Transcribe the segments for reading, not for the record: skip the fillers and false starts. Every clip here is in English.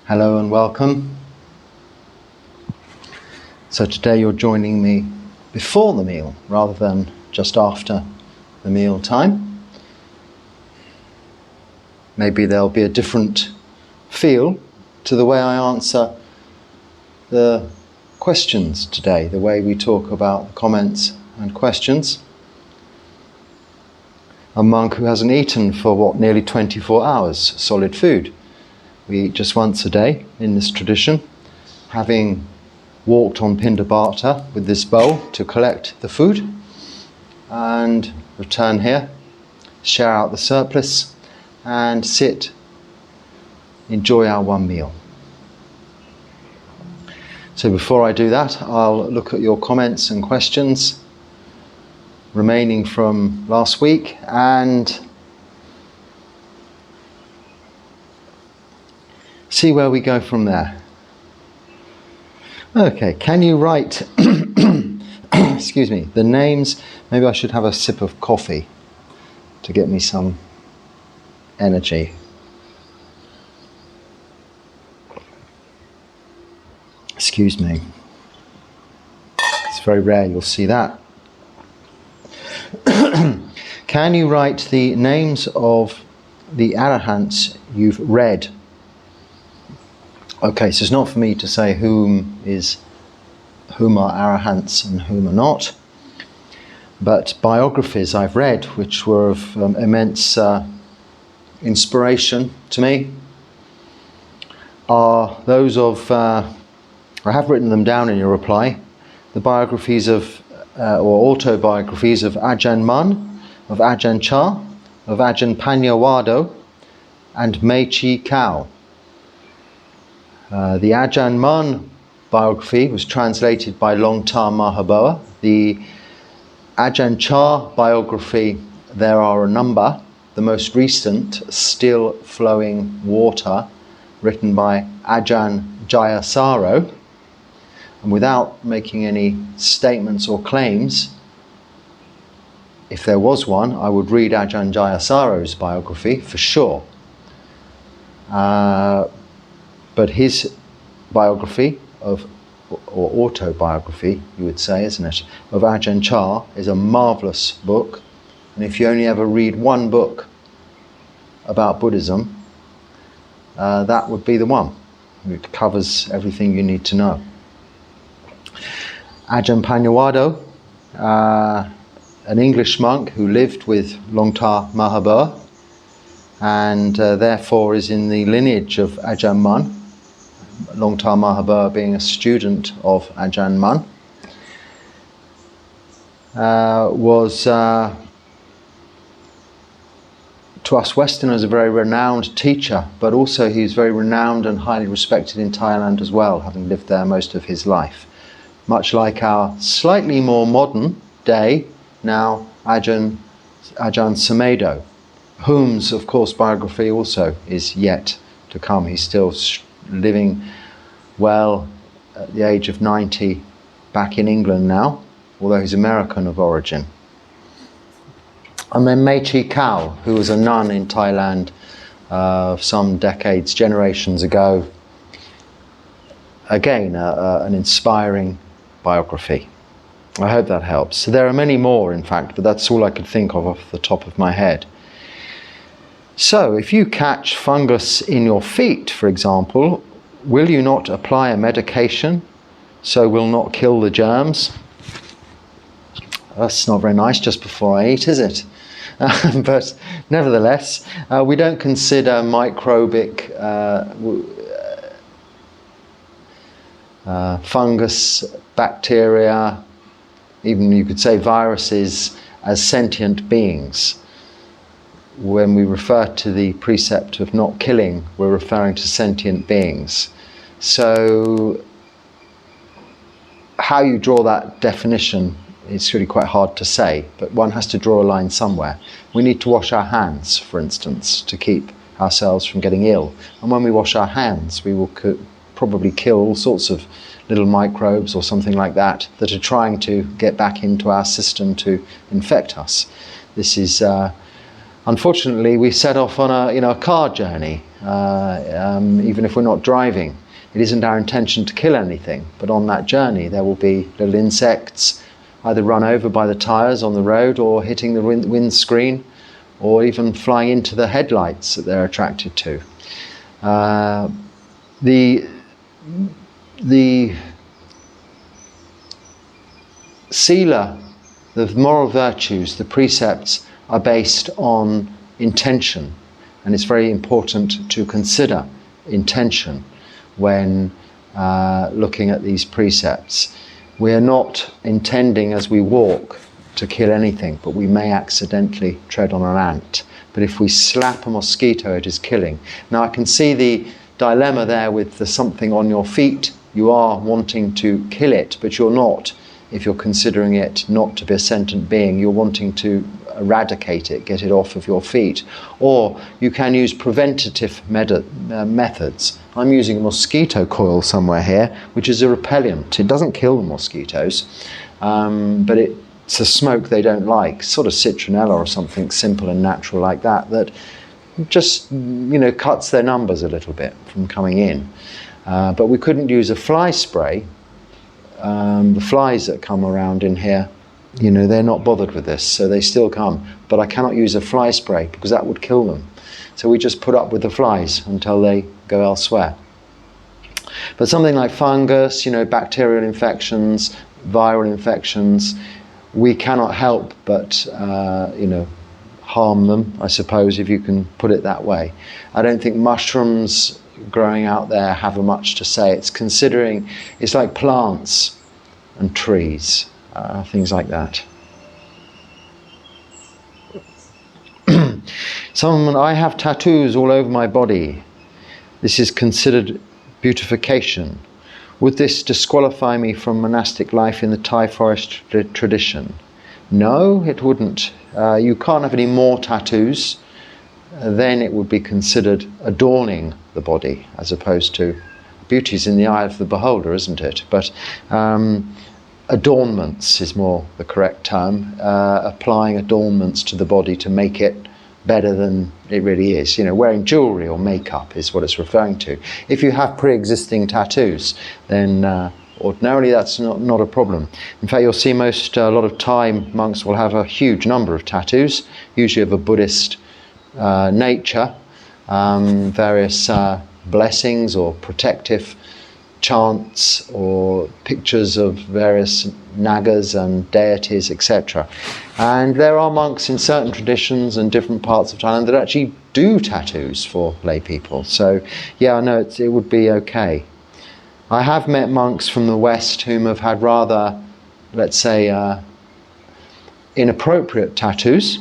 Hello and welcome. So today you're joining me before the meal rather than just after the meal time. Maybe there'll be a different feel to the way I answer the questions today, the way we talk about the comments and questions. A monk who hasn't eaten for nearly 24 hours solid food. We eat just once a day in this tradition, having walked on Pindabata with this bowl to collect the food and return here, share out the surplus and sit, enjoy our one meal. So before I do that, I'll look at your comments and questions remaining from last week and see where we go from there. Okay, can you write, excuse me, the names? Maybe I should have a sip of coffee to get me some energy. Excuse me. It's very rare you'll see that. Can you write the names of the Arahants you've read? Okay, so it's not for me to say whom are Arahants and whom are not, but biographies I've read which were of immense inspiration to me are those of, I have written them down in your reply, the biographies of, or autobiographies of Ajahn Mun, of Ajahn Chah, of Ajahn Panyawado and Mechi Kao. The Ajahn Mun biography was translated by Longtar Mahaboa. The Ajahn Chah biography, there are a number. The most recent, Still Flowing Water, written by Ajahn Jayasaro. And without making any statements or claims, if there was one, I would read Ajahn Jayasaro's biography for sure. But his biography or autobiography, you would say, isn't it, of Ajahn Chah is a marvellous book. And if you only ever read one book about Buddhism, that would be the one. It covers everything you need to know. Ajahn Panyawado, an English monk who lived with Longtar Mahaboa and therefore is in the lineage of Ajahn Mun. Longtar Mahaboa being a student of Ajahn Mun, was to us Westerners a very renowned teacher, but also he was very renowned and highly respected in Thailand as well, having lived there most of his life. Much like our slightly more modern day now Ajahn Sumedho, whom's of course biography also is yet to come. He's still living well at the age of 90 back in England now, although he's American of origin. And then Mechi Kao, who was a nun in Thailand some decades, generations ago. Again, an inspiring biography. I hope that helps. So there are many more, in fact, but that's all I could think of off the top of my head. So, if you catch fungus in your feet, for example, will you not apply a medication so will not kill the germs? That's not very nice just before I eat, is it? But nevertheless, we don't consider microbic fungus, bacteria, even you could say viruses, as sentient beings. When we refer to the precept of not killing, we're referring to sentient beings. So how you draw that definition, it's really quite hard to say, but one has to draw a line somewhere. We need to wash our hands, for instance, to keep ourselves from getting ill. And when we wash our hands, we will probably kill all sorts of little microbes or something like that are trying to get back into our system to infect us. This is Unfortunately, we set off on a car journey, even if we're not driving. It isn't our intention to kill anything, but on that journey there will be little insects either run over by the tyres on the road or hitting the windscreen, or even flying into the headlights that they're attracted to. The sila, the moral virtues, the precepts, are based on intention, and it's very important to consider intention when looking at these precepts. We are not intending as we walk to kill anything, but we may accidentally tread on an ant. But if we slap a mosquito, it is killing. Now I can see the dilemma there with the something on your feet. You are wanting to kill it, but you're not. If you're considering it not to be a sentient being, you're wanting to eradicate it, get it off of your feet. Or you can use preventative methods. I'm using a mosquito coil somewhere here, which is a repellent. It doesn't kill the mosquitoes, but it's a smoke they don't like, sort of citronella or something simple and natural like that, that just, cuts their numbers a little bit from coming in. But we couldn't use a fly spray. The flies that come around in here, they're not bothered with this, so they still come. But I cannot use a fly spray because that would kill them. So we just put up with the flies until they go elsewhere. But something like fungus, bacterial infections, viral infections, we cannot help but, harm them, I suppose, if you can put it that way. I don't think mushrooms growing out there have much to say. It's like plants and trees, things like that. I have tattoos all over my body. This is considered beautification. Would this disqualify me from monastic life in the Thai forest tradition? No, it wouldn't. You can't have any more tattoos. Then it would be considered adorning the body, as opposed to beauty's in the eye of the beholder, isn't it? But adornments is more the correct term, applying adornments to the body to make it better than it really is. Wearing jewellery or makeup is what it's referring to. If you have pre-existing tattoos, then ordinarily that's not a problem. In fact, you'll see a lot of Thai monks will have a huge number of tattoos, usually of a Buddhist nature, various blessings or protective chants or pictures of various nagas and deities, etc. And there are monks in certain traditions and different parts of Thailand that actually do tattoos for lay people. So yeah, I know it would be okay. I have met monks from the West whom have had rather, let's say, inappropriate tattoos,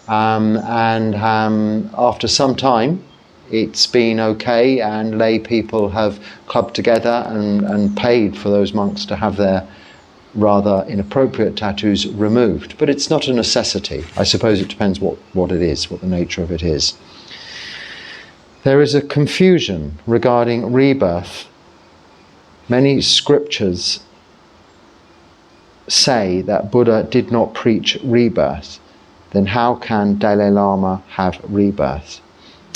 and after some time it's been okay, and lay people have clubbed together and paid for those monks to have their rather inappropriate tattoos removed. But it's not a necessity. I suppose it depends what it is, what the nature of it is. There is a confusion regarding rebirth. Many scriptures say that Buddha did not preach rebirth. Then how can Dalai Lama have rebirth?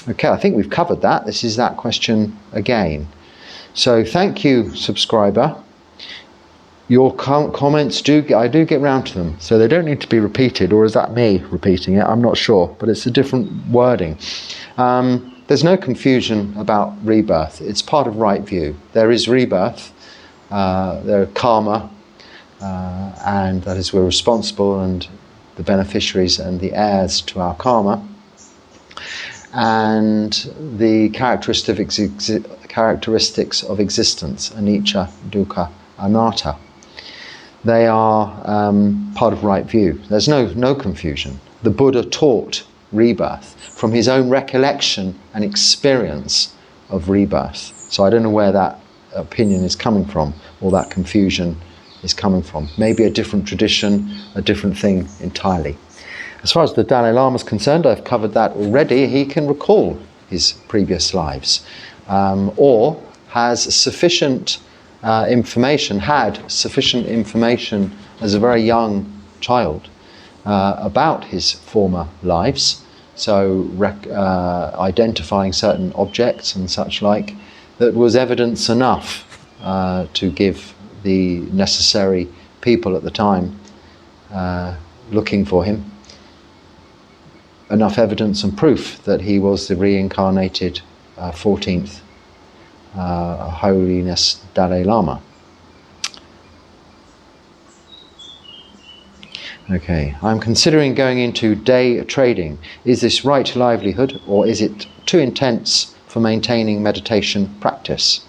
Okay, I think we've covered that. This is that question again. So thank you, subscriber. Your comments I do get round to them, so they don't need to be repeated, or is that me repeating it? I'm not sure, but it's a different wording. There's no confusion about rebirth. It's part of right view. There is rebirth, there are karma, and that is we're responsible and the beneficiaries and the heirs to our karma. And the characteristics of existence, anicca, dukkha, anatta. They are part of right view. There's no confusion. The Buddha taught rebirth from his own recollection and experience of rebirth. So I don't know where that opinion is coming from, or that confusion is coming from. Maybe a different tradition, a different thing entirely. As far as the Dalai Lama is concerned, I've covered that already. He can recall his previous lives, or has sufficient information as a very young child about his former lives, so identifying certain objects and such like, that was evidence enough to give the necessary people at the time looking for him enough evidence and proof that he was the reincarnated 14th Holiness Dalai Lama. Okay, I'm considering going into day trading. Is this right livelihood, or is it too intense for maintaining meditation practice?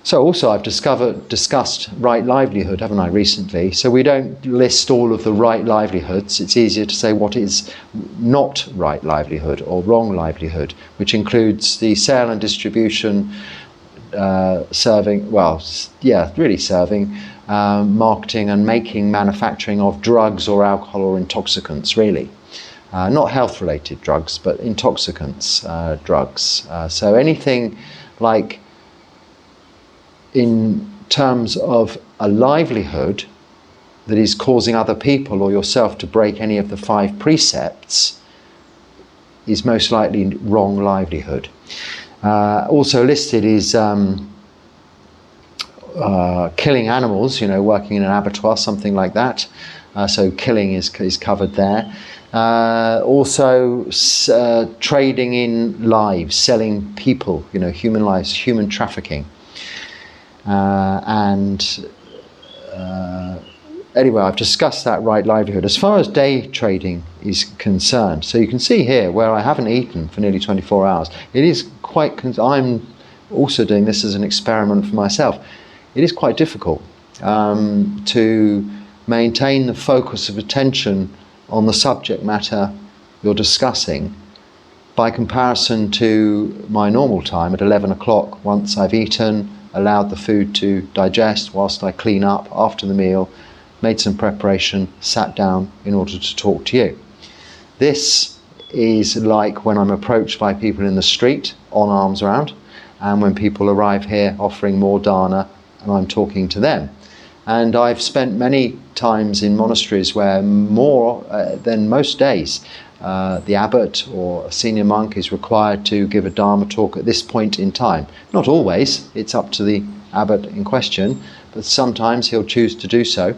So also I've discussed right livelihood, haven't I, recently? So we don't list all of the right livelihoods. It's easier to say what is not right livelihood or wrong livelihood, which includes the sale and distribution, serving, marketing and making, manufacturing of drugs or alcohol or intoxicants, really. Not health-related drugs, but intoxicants, drugs. So anything like, in terms of a livelihood that is causing other people or yourself to break any of the 5 precepts, is most likely wrong livelihood. Also listed is killing animals, working in an abattoir, something like that. So killing is covered there. Also trading in lives, selling people, human lives, human trafficking. Anyway, I've discussed that right livelihood. As far as day trading is concerned, so you can see here where I haven't eaten for nearly 24 hours. It is quite, I'm also doing this as an experiment for myself. It is quite difficult to maintain the focus of attention on the subject matter you're discussing by comparison to my normal time at 11 o'clock, once I've eaten, allowed the food to digest whilst I clean up after the meal, made some preparation, sat down in order to talk to you. This is like when I'm approached by people in the street on arms round, and when people arrive here offering more dana and I'm talking to them. And I've spent many times in monasteries where more than most days the abbot or a senior monk is required to give a Dharma talk at this point in time. Not always, it's up to the abbot in question, but sometimes he'll choose to do so.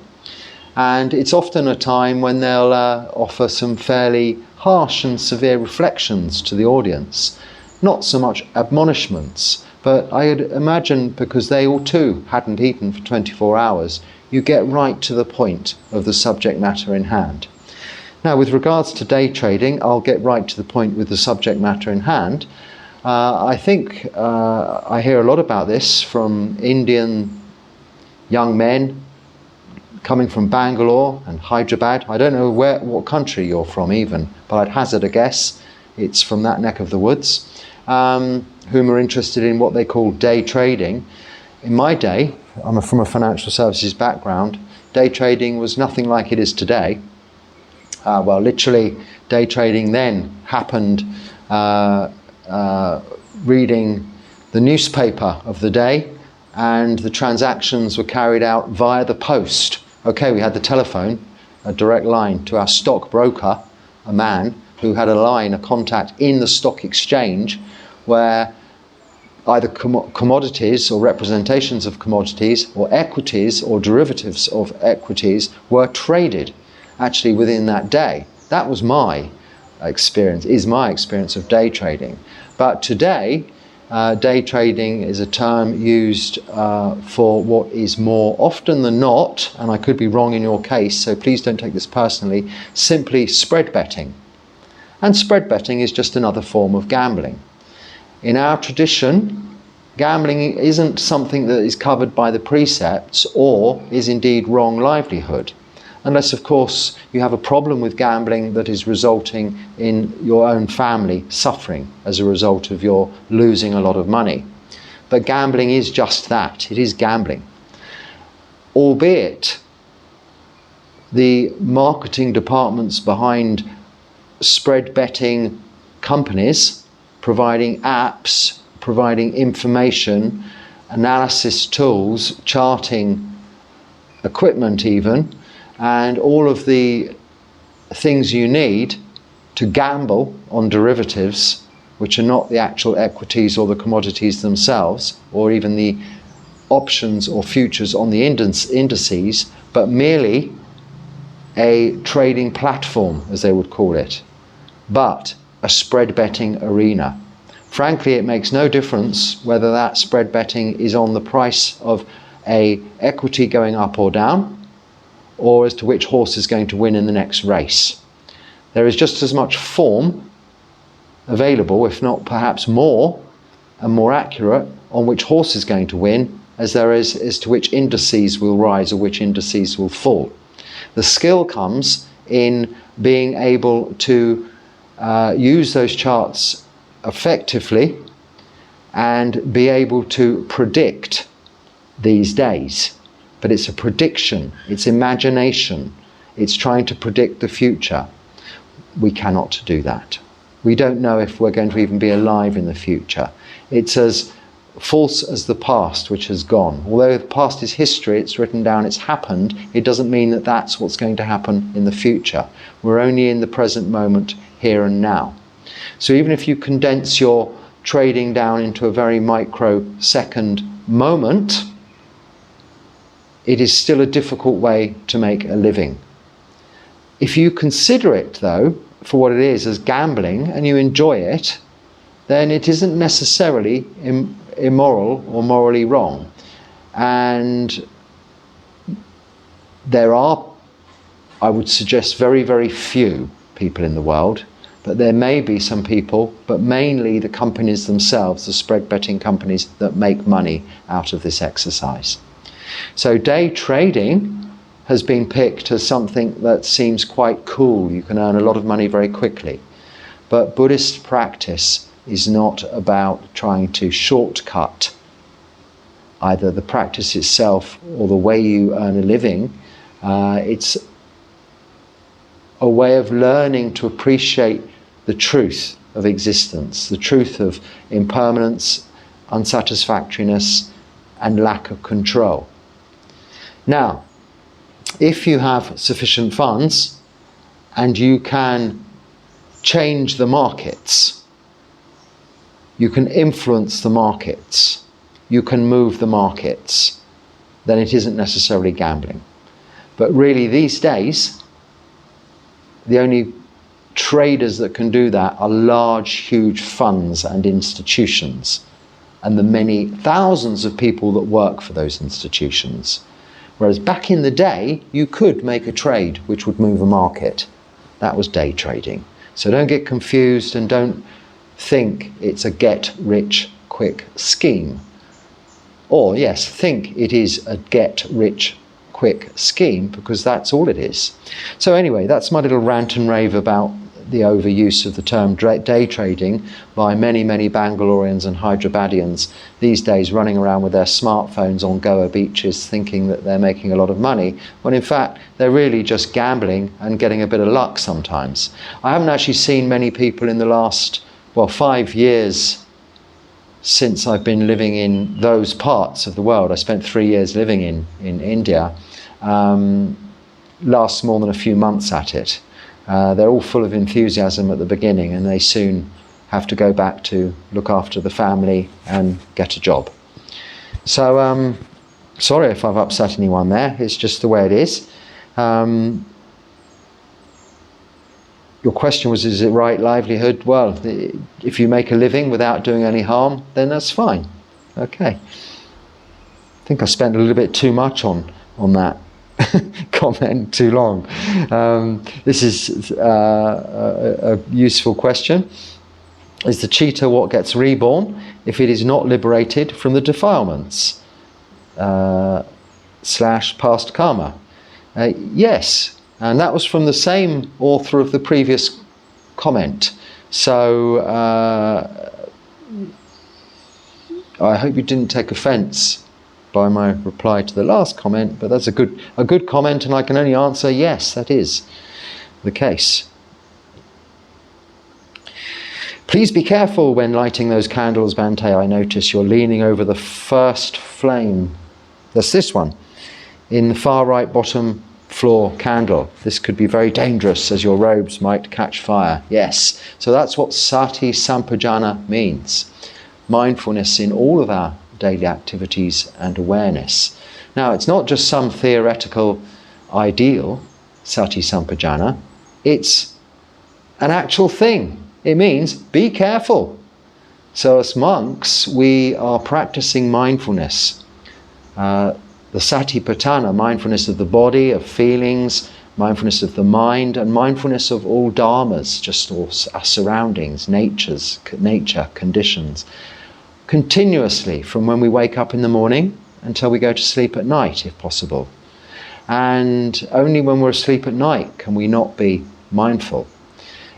And it's often a time when they'll offer some fairly harsh and severe reflections to the audience. Not so much admonishments, but I'd imagine because they all too hadn't eaten for 24 hours, you get right to the point of the subject matter in hand. Now, with regards to day trading, I'll get right to the point with the subject matter in hand. I think I hear a lot about this from Indian young men coming from Bangalore and Hyderabad. I don't know what country you're from even, but I'd hazard a guess it's from that neck of the woods, whom are interested in what they call day trading. In my day, I'm from a financial services background, day trading was nothing like it is today. Well, literally, day trading then happened reading the newspaper of the day, and the transactions were carried out via the post. Okay, we had the telephone, a direct line to our stockbroker, a man who had a contact in the stock exchange, where either commodities or representations of commodities or equities or derivatives of equities were traded actually within that day. That was my experience, is my experience of day trading. But today, day trading is a term used for what is more often than not, and I could be wrong in your case, so please don't take this personally, simply spread betting. And spread betting is just another form of gambling. In our tradition, gambling isn't something that is covered by the precepts or is indeed wrong livelihood. Unless, of course, you have a problem with gambling that is resulting in your own family suffering as a result of your losing a lot of money. But gambling is just that, it is gambling. Albeit the marketing departments behind spread betting companies, providing apps, providing information, analysis tools, charting equipment even, and all of the things you need to gamble on derivatives, which are not the actual equities or the commodities themselves, or even the options or futures on the indices, but merely a trading platform, as they would call it, but a spread betting arena. Frankly, it makes no difference whether that spread betting is on the price of a equity going up or down, or as to which horse is going to win in the next race. There is just as much form available, if not perhaps more and more accurate, on which horse is going to win as there is as to which indices will rise or which indices will fall. The skill comes in being able to use those charts effectively and be able to predict these days. But it's a prediction, it's imagination, it's trying to predict the future. We cannot do that. We don't know if we're going to even be alive in the future. It's as false as the past, which has gone. Although the past is history, it's written down, it's happened, it doesn't mean that that's what's going to happen in the future. We're only in the present moment, here and now. So even if you condense your trading down into a very microsecond moment, it is still a difficult way to make a living. If you consider it, though, for what it is, as gambling, and you enjoy it, then it isn't necessarily immoral or morally wrong. And there are, I would suggest, very, very few people in the world, but there may be some people, but mainly the companies themselves, the spread betting companies, that make money out of this exercise. So day trading has been picked as something that seems quite cool. You can earn a lot of money very quickly. But Buddhist practice is not about trying to shortcut either the practice itself or the way you earn a living. It's a way of learning to appreciate the truth of existence, the truth of impermanence, unsatisfactoriness, and lack of control. Now, if you have sufficient funds and you can change the markets, you can influence the markets, you can move the markets, then it isn't necessarily gambling. But really these days, the only traders that can do that are large, huge funds and institutions, and the many thousands of people that work for those institutions. Whereas back in the day, you could make a trade which would move a market. That was day trading. So don't get confused and don't think it's a get-rich-quick scheme. Or yes, think it is a get-rich-quick scheme, because that's all it is. So anyway, that's my little rant and rave about the overuse of the term day trading by many, many Bangaloreans and Hyderabadians these days, running around with their smartphones on Goa beaches thinking that they're making a lot of money, when in fact they're really just gambling and getting a bit of luck sometimes. I haven't actually seen many people in the last, 5 years since I've been living in those parts of the world. I spent 3 years living in India, last more than a few months at it. They're all full of enthusiasm at the beginning, and they soon have to go back to look after the family and get a job. So sorry if I've upset anyone there, it's just the way it is. Your question was, is it right, livelihood? Well, if you make a living without doing any harm, then that's fine. Okay. I think I spent a little bit too much on that comment, too long. This is a useful question. Is the cheetah what gets reborn if it is not liberated from the defilements / past karma? Yes, and that was from the same author of the previous comment. So I hope you didn't take offence by my reply to the last comment, but that's a good comment, and I can only answer yes, that is the case. Please be careful when lighting those candles, Bante. I notice you're leaning over the first flame. That's this one, in the far right bottom floor candle. This could be very dangerous as your robes might catch fire. Yes. So that's what sati sampajana means. Mindfulness in all of our daily activities and awareness. Now, it's not just some theoretical ideal, sati sampajana. It's an actual thing. It means be careful. So as monks, we are practicing mindfulness. The satipatthana, mindfulness of the body, of feelings, mindfulness of the mind, and mindfulness of all dharmas, just all our surroundings, nature, conditions, continuously from when we wake up in the morning until we go to sleep at night, if possible. And only when we're asleep at night can we not be mindful.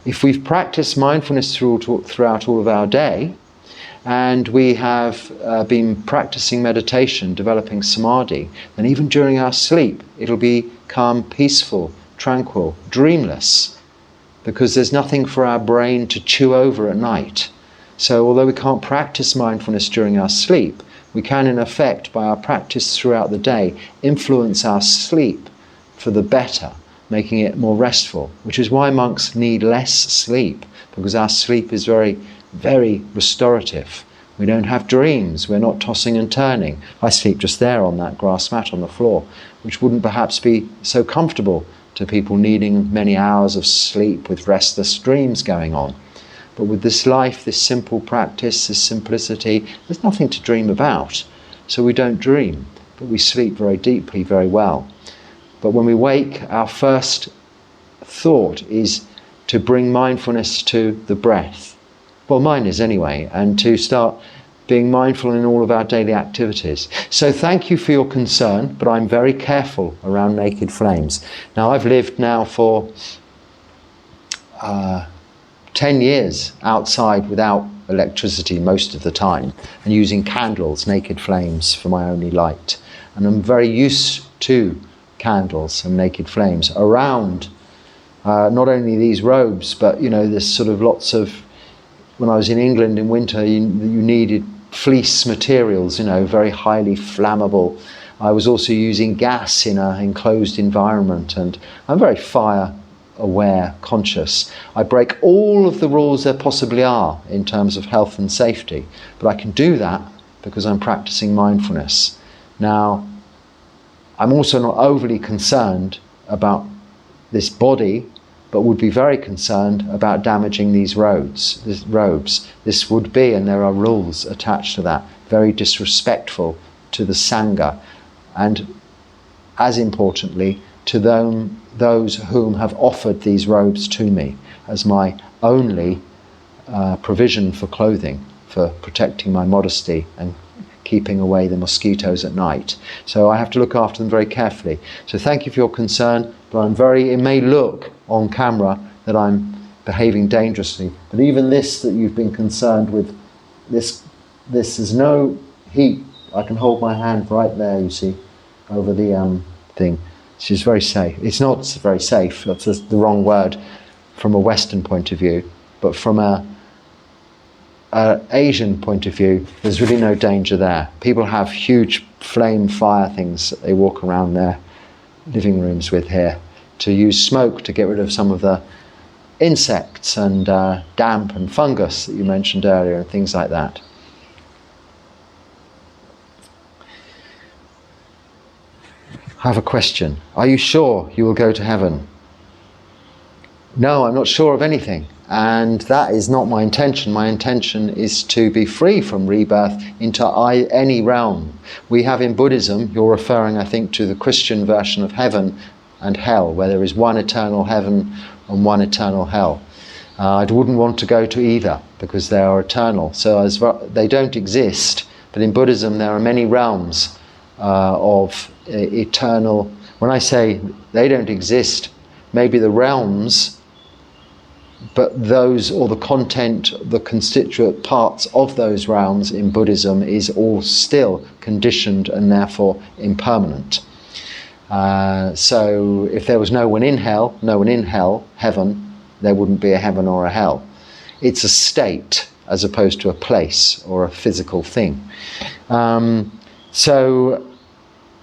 If we've practiced mindfulness throughout all of our day, and we have been practicing meditation, developing samadhi, then even during our sleep, it'll become peaceful, tranquil, dreamless, because there's nothing for our brain to chew over at night. So although we can't practice mindfulness during our sleep, we can in effect, by our practice throughout the day, influence our sleep for the better, making it more restful, which is why monks need less sleep, because our sleep is very, very restorative. We don't have dreams, we're not tossing and turning. I sleep just there on that grass mat on the floor, which wouldn't perhaps be so comfortable to people needing many hours of sleep with restless dreams going on. But with this life, this simple practice, this simplicity, there's nothing to dream about. So we don't dream, but we sleep very deeply, very well. But when we wake, our first thought is to bring mindfulness to the breath. Well, mine is anyway, and to start being mindful in all of our daily activities. So thank you for your concern, but I'm very careful around naked flames. Now, I've lived now for 10 years outside without electricity most of the time, and using candles, naked flames, for my only light. And I'm very used to candles and naked flames around not only these robes, but there's sort of lots of, when I was in England in winter, you needed fleece materials, very highly flammable. I was also using gas in an enclosed environment, and I'm very fire aware, conscious. I break all of the rules there possibly are in terms of health and safety, but I can do that because I'm practicing mindfulness. Now, I'm also not overly concerned about this body, but would be very concerned about damaging these robes. This would be, and there are rules attached to that, very disrespectful to the Sangha, and as importantly, to those whom have offered these robes to me as my only provision for clothing, for protecting my modesty and keeping away the mosquitoes at night. So I have to look after them very carefully. So thank you for your concern, but it may look on camera that I'm behaving dangerously, but even this that you've been concerned with, this is no heat. I can hold my hand right there, you see, over the thing. She's very safe. It's not very safe, that's the wrong word from a Western point of view, but from a Asian point of view, there's really no danger there. People have huge flame fire things that they walk around their living rooms with here to use smoke to get rid of some of the insects and damp and fungus that you mentioned earlier and things like that. I have a question. Are you sure you will go to heaven? No, I'm not sure of anything. And that is not my intention. My intention is to be free from rebirth into any realm. We have in Buddhism, you're referring, I think, to the Christian version of heaven and hell, where there is one eternal heaven and one eternal hell. I wouldn't want to go to either, because they are eternal. So they don't exist, but in Buddhism there are many realms of eternal. When I say they don't exist, maybe the realms, but those, or the content, the constituent parts of those realms in Buddhism is all still conditioned and therefore impermanent. So if there was no one in hell, heaven, there wouldn't be a heaven or a hell. It's a state as opposed to a place or a physical thing.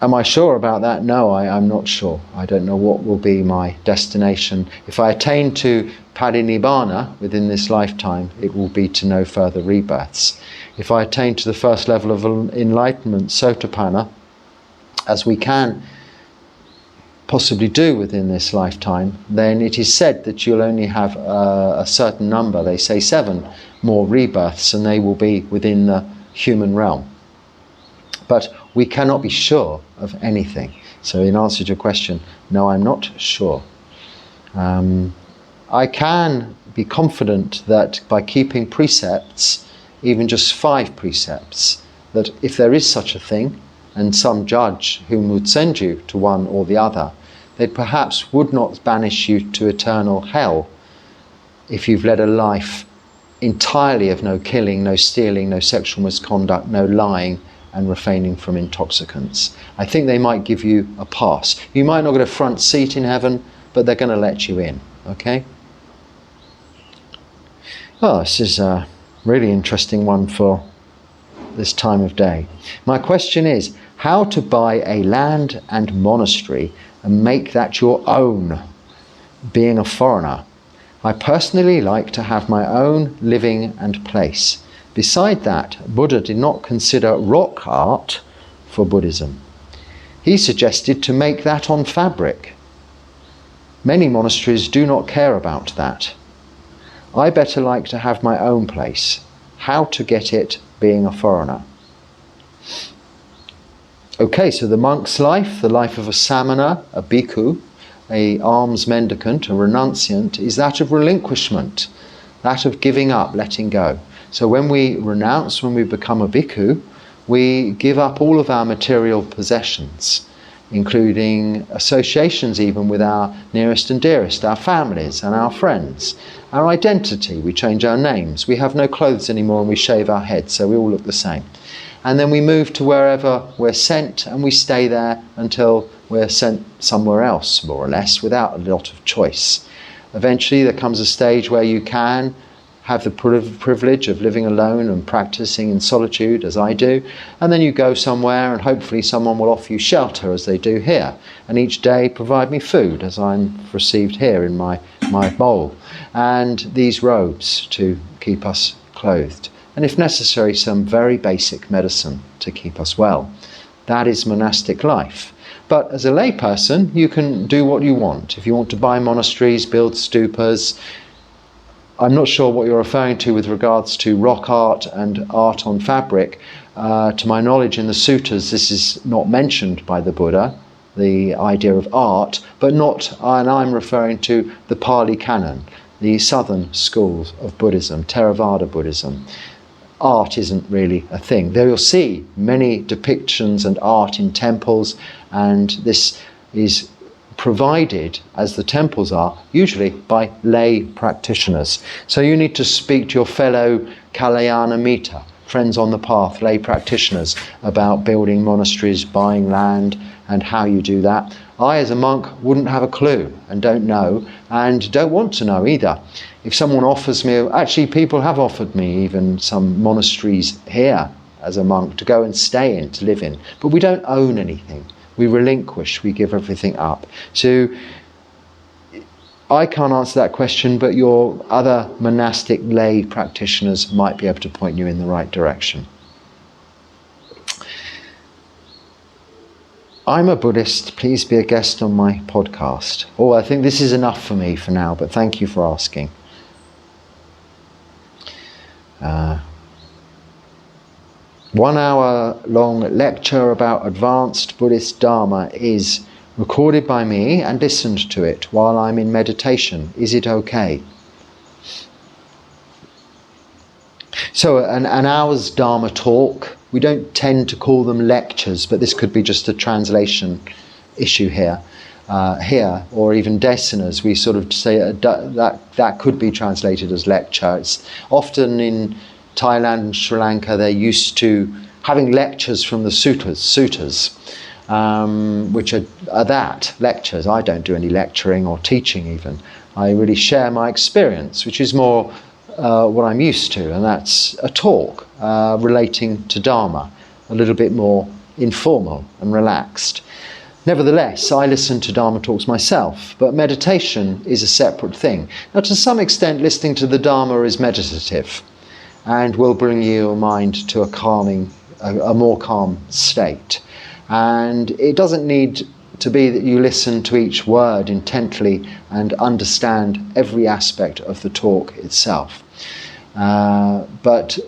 Am I sure about that? No, I'm not sure. I don't know what will be my destination. If I attain to parinibbana within this lifetime, it will be to no further rebirths. If I attain to the first level of enlightenment, sotapanna, as we can possibly do within this lifetime, then it is said that you'll only have a certain number, they say 7 more rebirths, and they will be within the human realm. But we cannot be sure of anything. So in answer to your question, no, I'm not sure. I can be confident that by keeping precepts, even just 5 precepts, that if there is such a thing, and some judge whom would send you to one or the other, they perhaps would not banish you to eternal hell if you've led a life entirely of no killing, no stealing, no sexual misconduct, no lying, and refraining from intoxicants. I think they might give you a pass. You might not get a front seat in heaven, but they're going to let you in, okay? Oh, this is a really interesting one for this time of day. My question is, how to buy a land and monastery and make that your own, being a foreigner. I personally like to have my own living and place. Beside that, Buddha did not consider rock art for Buddhism. He suggested to make that on fabric. Many monasteries do not care about that. I better like to have my own place. How to get it being a foreigner? Okay, so the monk's life, the life of a samana, a bhikkhu, a alms mendicant, a renunciant, is that of relinquishment, that of giving up, letting go. So when we renounce, when we become a bhikkhu, we give up all of our material possessions, including associations even with our nearest and dearest, our families and our friends. Our identity, we change our names. We have no clothes anymore and we shave our heads, so we all look the same. And then we move to wherever we're sent, and we stay there until we're sent somewhere else, more or less, without a lot of choice. Eventually there comes a stage where you can have the privilege of living alone and practicing in solitude, as I do, and then you go somewhere and hopefully someone will offer you shelter, as they do here, and each day provide me food, as I'm received here in my bowl, and these robes to keep us clothed, and if necessary some very basic medicine to keep us well. That is monastic life. But as a layperson, you can do what you want. If you want to buy monasteries, build stupas, I'm not sure what you're referring to with regards to rock art and art on fabric. To my knowledge, in the suttas, this is not mentioned by the Buddha, the idea of art, but not, and I'm referring to the Pali Canon, the southern schools of Buddhism, Theravada Buddhism. Art isn't really a thing. There you'll see many depictions and art in temples, and this is provided, as the temples are, usually by lay practitioners. So you need to speak to your fellow Kalyana Mita, friends on the path, lay practitioners, about building monasteries, buying land, and how you do that. I, as a monk, wouldn't have a clue and don't know, and don't want to know either. If someone offers me, actually people have offered me even some monasteries here as a monk to go and stay in, to live in, but we don't own anything. We relinquish, we give everything up. So I can't answer that question, but your other monastic lay practitioners might be able to point you in the right direction. I'm a Buddhist, please be a guest on my podcast. Oh, I think this is enough for me for now, but thank you for asking. 1 hour long lecture about advanced Buddhist Dharma is recorded by me and listened to it while I'm in meditation. Is it okay? So an hour's Dharma talk, we don't tend to call them lectures, but this could be just a translation issue here. Or even desanas, we sort of say that could be translated as lecture. It's often in Thailand and Sri Lanka, they're used to having lectures from the suttas, which are lectures. I don't do any lecturing or teaching even. I really share my experience, which is more what I'm used to, and that's a talk relating to Dharma, a little bit more informal and relaxed. Nevertheless, I listen to Dharma talks myself, but meditation is a separate thing. Now, to some extent, listening to the Dharma is meditative and will bring your mind to a more calm state. And it doesn't need to be that you listen to each word intently and understand every aspect of the talk itself. But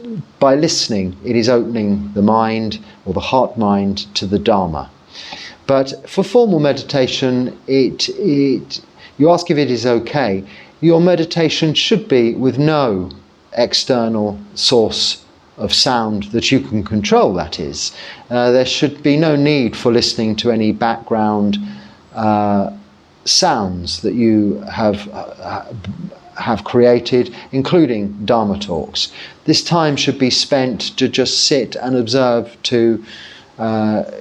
by listening, it is opening the mind or the heart-mind to the Dharma. But for formal meditation, you ask if it is okay. Your meditation should be with no external source of sound that you can control, that is. There should be no need for listening to any background sounds that you have created, including Dharma talks. This time should be spent to just sit and observe to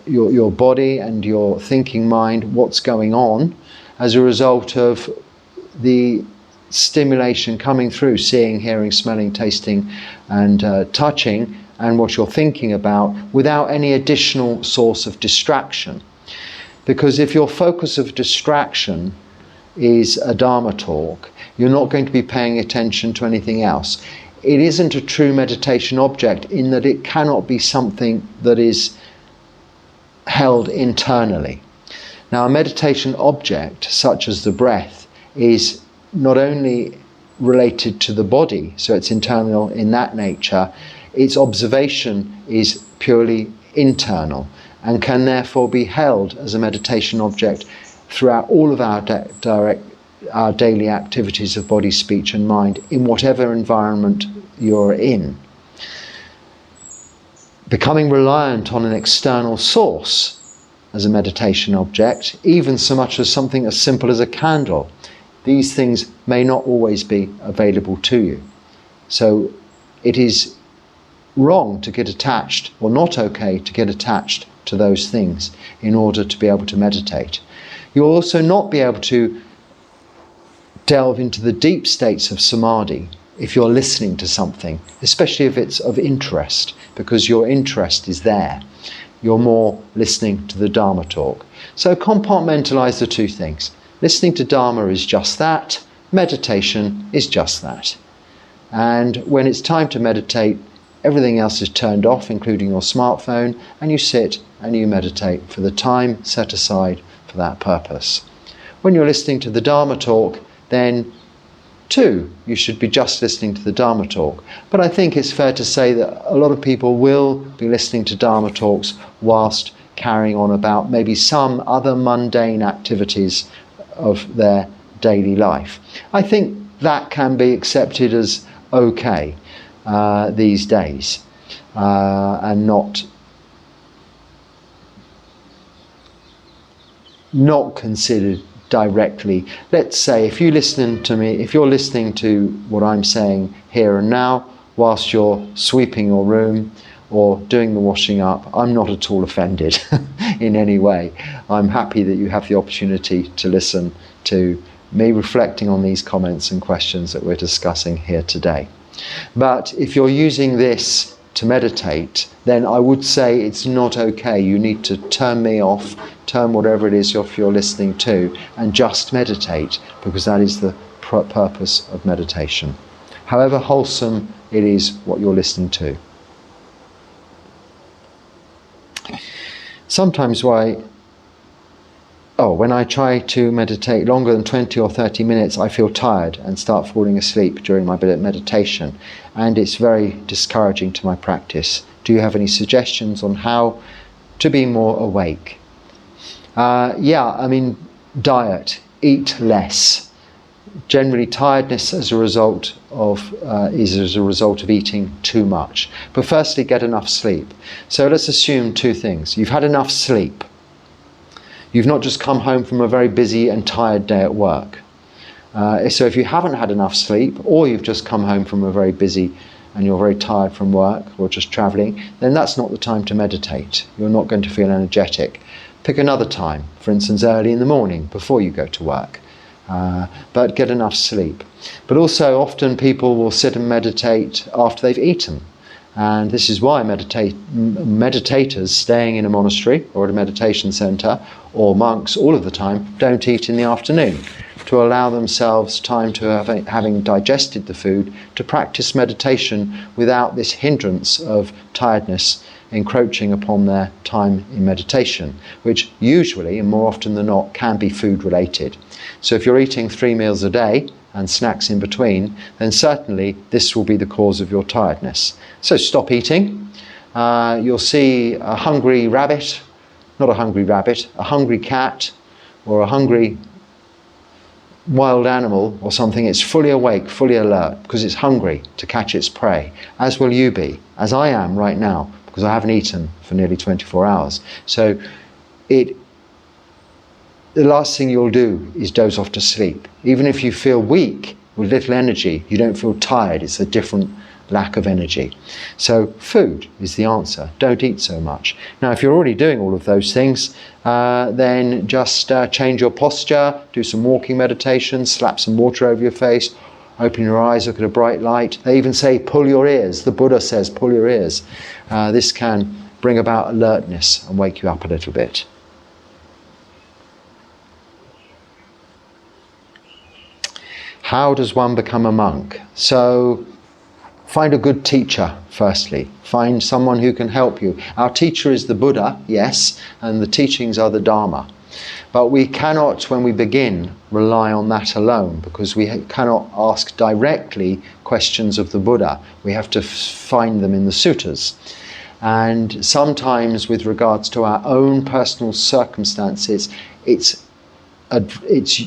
your body and your thinking mind, what's going on as a result of the stimulation coming through, seeing, hearing, smelling, tasting and touching, and what you're thinking about, without any additional source of distraction. Because if your focus of distraction is a Dharma talk, you're not going to be paying attention to anything else. It isn't a true meditation object in that it cannot be something that is held internally. Now, a meditation object, such as the breath, is not only related to the body, so it's internal in that nature, its observation is purely internal and can therefore be held as a meditation object throughout all of our daily activities of body, speech and mind, in whatever environment you're in. Becoming reliant on an external source as a meditation object, even so much as something as simple as a candle, these things may not always be available to you. So it is wrong to get attached, or not okay to get attached to those things in order to be able to meditate. You'll also not be able to delve into the deep states of samadhi if you're listening to something, especially if it's of interest, because your interest is there. You're more listening to the Dharma talk. So compartmentalize the two things. Listening to Dharma is just that. Meditation is just that. And when it's time to meditate, everything else is turned off, including your smartphone, and you sit and you meditate for the time set aside for that purpose. When you're listening to the Dharma talk, then too, you should be just listening to the Dharma talk. But I think it's fair to say that a lot of people will be listening to Dharma talks whilst carrying on about maybe some other mundane activities of their daily life. I think that can be accepted as okay these days, and not considered directly. Let's say if you're listening to what I'm saying here and now whilst you're sweeping your room or doing the washing up, I'm not at all offended in any way. I'm happy that you have the opportunity to listen to me reflecting on these comments and questions that we're discussing here today. But if you're using this to meditate, then I would say it's not okay. You need to turn me off, turn whatever it is you're listening to, and just meditate, because that is the purpose of meditation. However wholesome it is what you're listening to. Sometimes when I try to meditate longer than 20 or 30 minutes, I feel tired and start falling asleep during my meditation, and it's very discouraging to my practice. Do you have any suggestions on how to be more awake? Diet, eat less. Generally, tiredness is as a result of eating too much. But firstly, get enough sleep. So let's assume two things. You've had enough sleep. You've not just come home from a very busy and tired day at work. So if you haven't had enough sleep, or you've just come home from a very busy and you're very tired from work or just travelling, then that's not the time to meditate. You're not going to feel energetic. Pick another time, for instance early in the morning before you go to work. But get enough sleep. But also often people will sit and meditate after they've eaten. And this is why meditators staying in a monastery or at a meditation centre, or monks all of the time, don't eat in the afternoon, to allow themselves time to having digested the food, to practice meditation without this hindrance of tiredness encroaching upon their time in meditation, which usually and more often than not can be food related. So if you're eating 3 meals a day and snacks in between, then certainly this will be the cause of your tiredness. So stop eating. You'll see a hungry rabbit, not a hungry rabbit, a hungry cat or a hungry wild animal or something. It's fully awake, fully alert, because it's hungry to catch its prey, as will you be, as I am right now, because I haven't eaten for nearly 24 hours. So the last thing you'll do is doze off to sleep. Even if you feel weak, with little energy, you don't feel tired. It's a different lack of energy. So food is the answer. Don't eat so much. Now, if you're already doing all of those things, then just change your posture, do some walking meditation, slap some water over your face, open your eyes, look at a bright light. They even say pull your ears. The Buddha says pull your ears. This can bring about alertness and wake you up a little bit. How does one become a monk? So find a good teacher, firstly. Find someone who can help you. Our teacher is the Buddha, yes, and the teachings are the Dharma. But we cannot, when we begin, rely on that alone, because we cannot ask directly questions of the Buddha. We have to find them in the suttas. And sometimes, with regards to our own personal circumstances, it's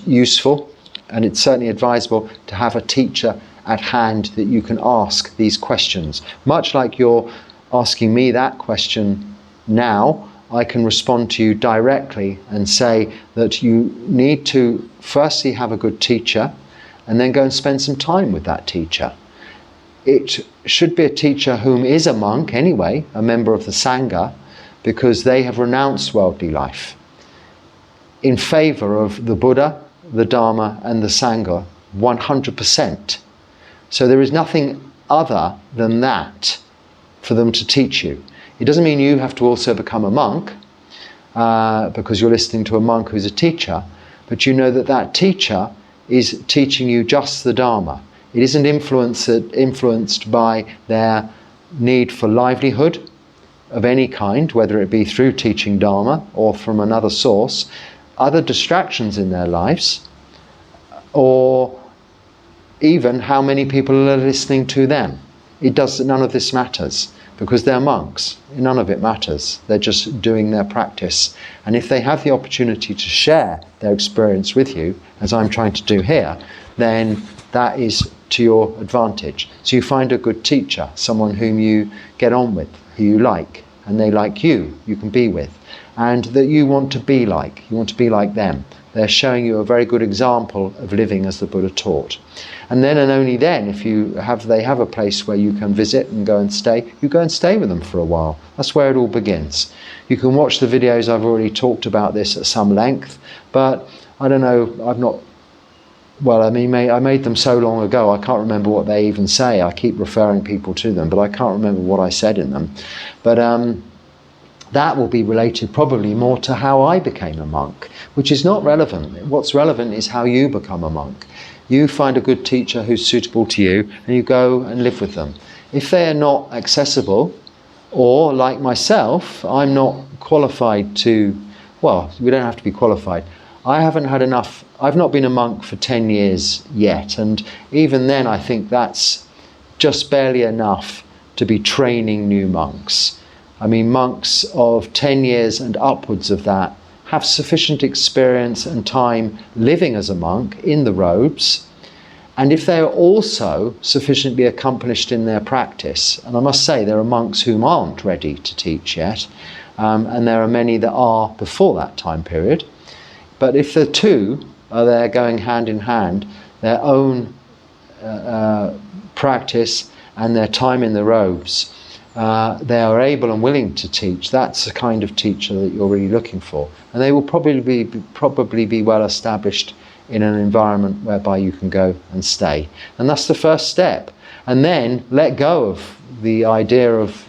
useful, and it's certainly advisable to have a teacher at hand that you can ask these questions. Much like you're asking me that question now, I can respond to you directly and say that you need to firstly have a good teacher and then go and spend some time with that teacher. It should be a teacher whom is a monk anyway, a member of the Sangha, because they have renounced worldly life in favour of the Buddha, the Dharma and the Sangha 100%. So there is nothing other than that for them to teach you. It doesn't mean you have to also become a monk because you're listening to a monk who's a teacher, but you know that that teacher is teaching you just the Dharma. It isn't influenced by their need for livelihood of any kind, whether it be through teaching Dharma or from another source, other distractions in their lives, or even how many people are listening to them. None of this matters, because they're monks. None of it matters. They're just doing their practice. And if they have the opportunity to share their experience with you, as I'm trying to do here, then that is to your advantage. So you find a good teacher, someone whom you get on with, who you like, and they like you can be with, and that you want to be like. You want to be like them. They're showing you a very good example of living as the Buddha taught. And then and only then, if they have a place where you can visit and go and stay, you go and stay with them for a while. That's where it all begins. You can watch the videos. I've already talked about this at some length, but I don't know, I made them so long ago, I can't remember what they even say. I keep referring people to them, but I can't remember what I said in them. But that will be related probably more to how I became a monk, which is not relevant. What's relevant is how you become a monk. You find a good teacher who's suitable to you, and you go and live with them. If they are not accessible, or like myself, I'm not qualified to, well, we don't have to be qualified. I've not been a monk for 10 years yet, and even then I think that's just barely enough to be training new monks. I mean, monks of 10 years and upwards of that have sufficient experience and time living as a monk in the robes, and if they are also sufficiently accomplished in their practice, and I must say there are monks whom aren't ready to teach yet, and there are many that are before that time period, but if the two are there going hand in hand, their own practice and their time in the robes, they are able and willing to teach. That's the kind of teacher that you're really looking for. And they will probably be well established in an environment whereby you can go and stay. And that's the first step. And then let go of the idea of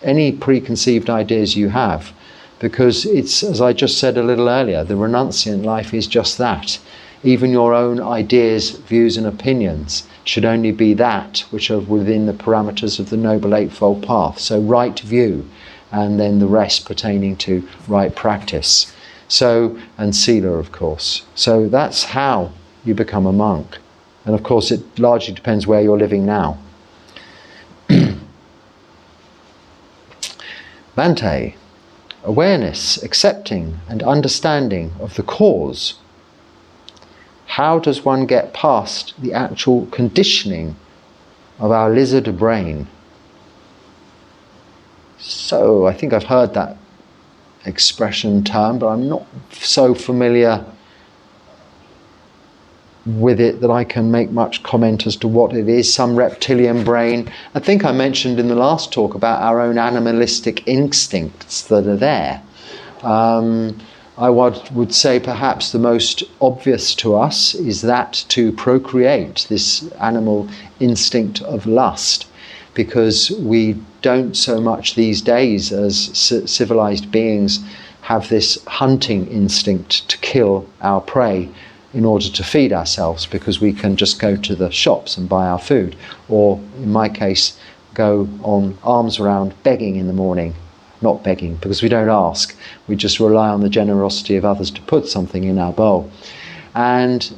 any preconceived ideas you have, because it's, as I just said a little earlier, the renunciant life is just that. Even your own ideas, views and opinions should only be that which are within the parameters of the Noble Eightfold Path. So right view, and then the rest pertaining to right practice. So, and sila, of course. So that's how you become a monk. And of course it largely depends where you're living now. Bhante, awareness, accepting and understanding of the cause. How does one get past the actual conditioning of our lizard brain? So I think I've heard that expression term, but I'm not so familiar with it that I can make much comment as to what it is. Some reptilian brain. I think I mentioned in the last talk about our own animalistic instincts that are there. I would say perhaps the most obvious to us is that to procreate, this animal instinct of lust, because we don't so much these days as civilized beings have this hunting instinct to kill our prey in order to feed ourselves, because we can just go to the shops and buy our food, or in my case go on arms around begging in the morning. Not begging, because we don't ask, we just rely on the generosity of others to put something in our bowl, and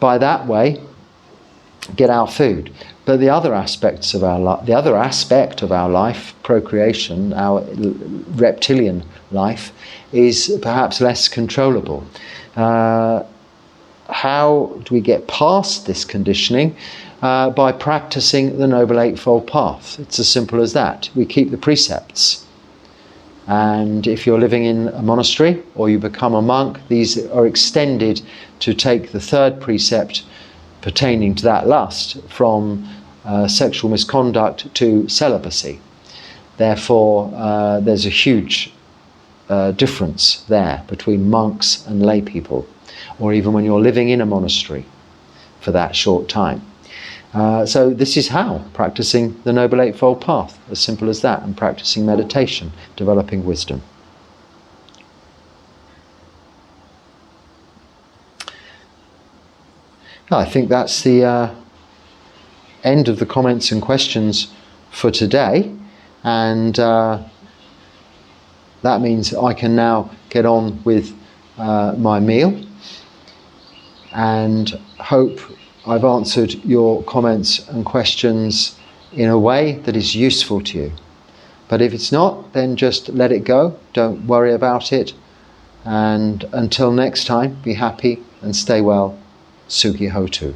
by that way get our food. But the other aspects of our life, the other aspect of our life, procreation, our reptilian life, is perhaps less controllable. How do we get past this conditioning? By practicing the Noble Eightfold Path. It's as simple as that. We keep the precepts. And if you're living in a monastery or you become a monk, these are extended to take the third precept pertaining to that lust from sexual misconduct to celibacy. Therefore, there's a huge difference there between monks and lay people, or even when you're living in a monastery for that short time. So this is how, practicing the Noble Eightfold Path, as simple as that, and practicing meditation, developing wisdom. I think that's the end of the comments and questions for today, and that means I can now get on with my meal, and hope I've answered your comments and questions in a way that is useful to you. But if it's not, then just let it go. Don't worry about it. And until next time, be happy and stay well. Sukhi Hotu.